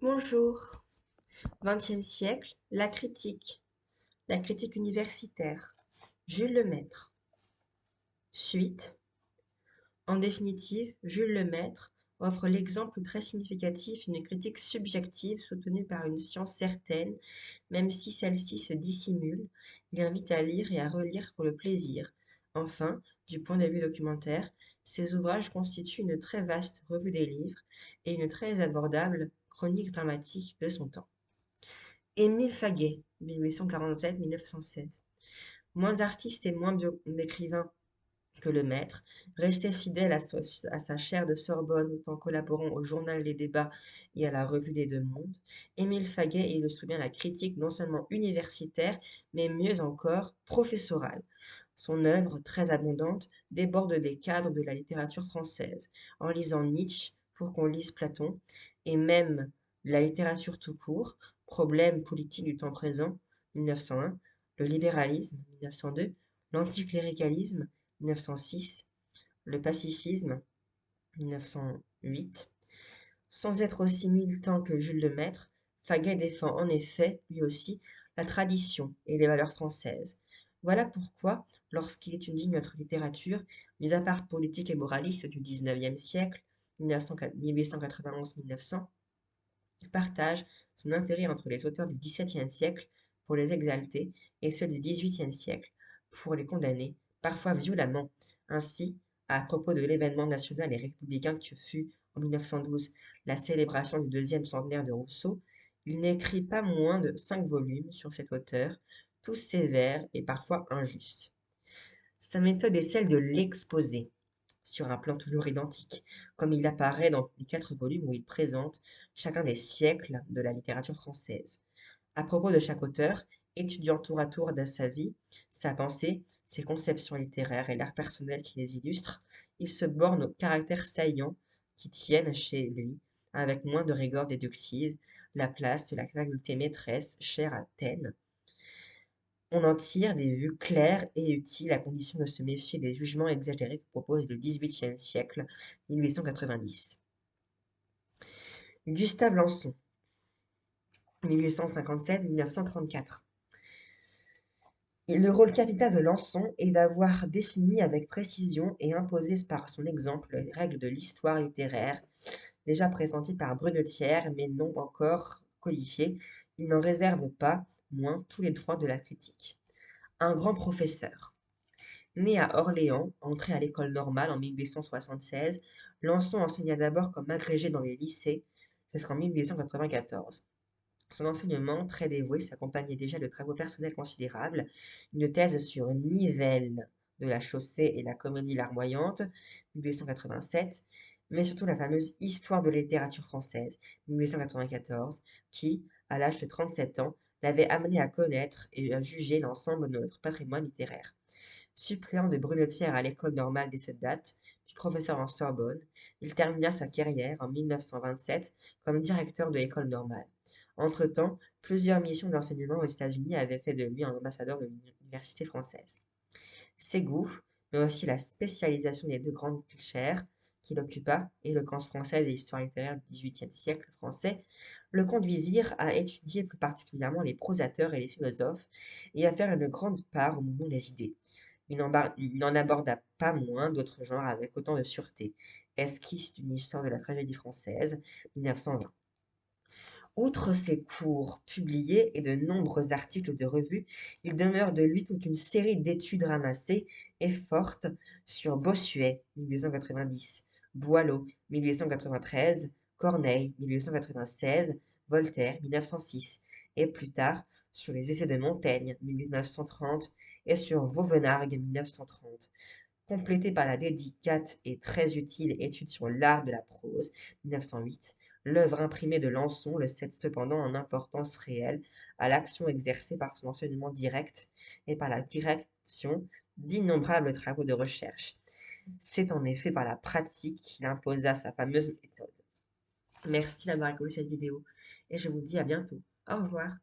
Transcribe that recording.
Bonjour. XXe siècle, la critique universitaire. Jules Lemaître. Suite. En définitive, Jules Lemaître offre l'exemple très significatif d'une critique subjective soutenue par une science certaine, même si celle-ci se dissimule. Il invite à lire et à relire pour le plaisir. Enfin, du point de vue documentaire, ses ouvrages constituent une très vaste revue des livres et une très abordable chronique dramatique de son temps. Émile Faguet, 1847-1916. Moins artiste et moins écrivain que le maître, restait fidèle à sa chaire de Sorbonne tout en collaborant au journal Les Débats et à la Revue des Deux Mondes, Émile Faguet illustre bien la critique non seulement universitaire, mais mieux encore professorale. Son œuvre, très abondante, déborde des cadres de la littérature française. En lisant Nietzsche, pour qu'on lise Platon, et même la littérature tout court, Problèmes politiques du temps présent, 1901, le libéralisme, 1902, l'anticléricalisme, 1906, le pacifisme, 1908. Sans être aussi militant que Jules Lemaître, Faguet défend en effet, lui aussi, la tradition et les valeurs françaises. Voilà pourquoi, lorsqu'il étudie notre littérature, mis à part politique et moraliste du XIXe siècle, 1891-1900, il partage son intérêt entre les auteurs du XVIIe siècle pour les exalter et ceux du XVIIIe siècle pour les condamner, parfois violemment. Ainsi, à propos de l'événement national et républicain que fut, en 1912, la célébration du deuxième centenaire de Rousseau, il n'écrit pas moins de 5 volumes sur cet auteur, tous sévères et parfois injustes. Sa méthode est celle de l'exposer, sur un plan toujours identique, comme il apparaît dans les 4 volumes où il présente chacun des siècles de la littérature française. À propos de chaque auteur, étudiant tour à tour de sa vie, sa pensée, ses conceptions littéraires et l'art personnel qui les illustre, il se borne aux caractères saillants qui tiennent chez lui, avec moins de rigueur déductive, la place de la faculté maîtresse chère à Taine. On en tire des vues claires et utiles à condition de se méfier des jugements exagérés que propose le XVIIIe siècle, 1890. Gustave Lançon, 1857-1934. Le rôle capital de Lançon est d'avoir défini avec précision et imposé par son exemple les règles de l'histoire littéraire, déjà pressenties par Brunetière mais non encore codifiées. Il n'en réserve pas moins tous les droits de la critique. Un grand professeur. Né à Orléans, entré à l'école normale en 1876, Lançon enseigna d'abord comme agrégé dans les lycées jusqu'en 1894. Son enseignement, très dévoué, s'accompagnait déjà de travaux personnels considérables, une thèse sur Nivelle de la Chaussée et la Comédie larmoyante, 1887, mais surtout la fameuse Histoire de la littérature française, 1894, qui, à l'âge de 37 ans, l'avait amené à connaître et à juger l'ensemble de notre patrimoine littéraire. Suppléant de Brunetière à l'école normale dès cette date, puis professeur en Sorbonne, il termina sa carrière en 1927 comme directeur de l'école normale. Entre-temps, plusieurs missions d'enseignement aux États-Unis avaient fait de lui un ambassadeur de l'université française. Ses goûts, mais aussi la spécialisation des deux grandes chaires qu'il occupa, éloquence française et histoire littéraire du XVIIIe siècle français, le conduisirent à étudier plus particulièrement les prosateurs et les philosophes, et à faire une grande part au mouvement des idées. Il n'en aborda pas moins d'autres genres avec autant de sûreté. Esquisse d'une histoire de la tragédie française, 1920. Outre ses cours publiés et de nombreux articles de revue, il demeure de lui toute une série d'études ramassées et fortes sur Bossuet, 1890, Boileau, 1893, Corneille, 1896, Voltaire, 1906, et plus tard sur les essais de Montaigne, 1930, et sur Vauvenargues, 1930, complété par la délicate et très utile étude sur l'art de la prose, 1908. L'œuvre imprimée de Lançon le cède cependant en importance réelle à l'action exercée par son enseignement direct et par la direction d'innombrables travaux de recherche. C'est en effet par la pratique qu'il imposa sa fameuse méthode. Merci d'avoir écouté cette vidéo et je vous dis à bientôt. Au revoir.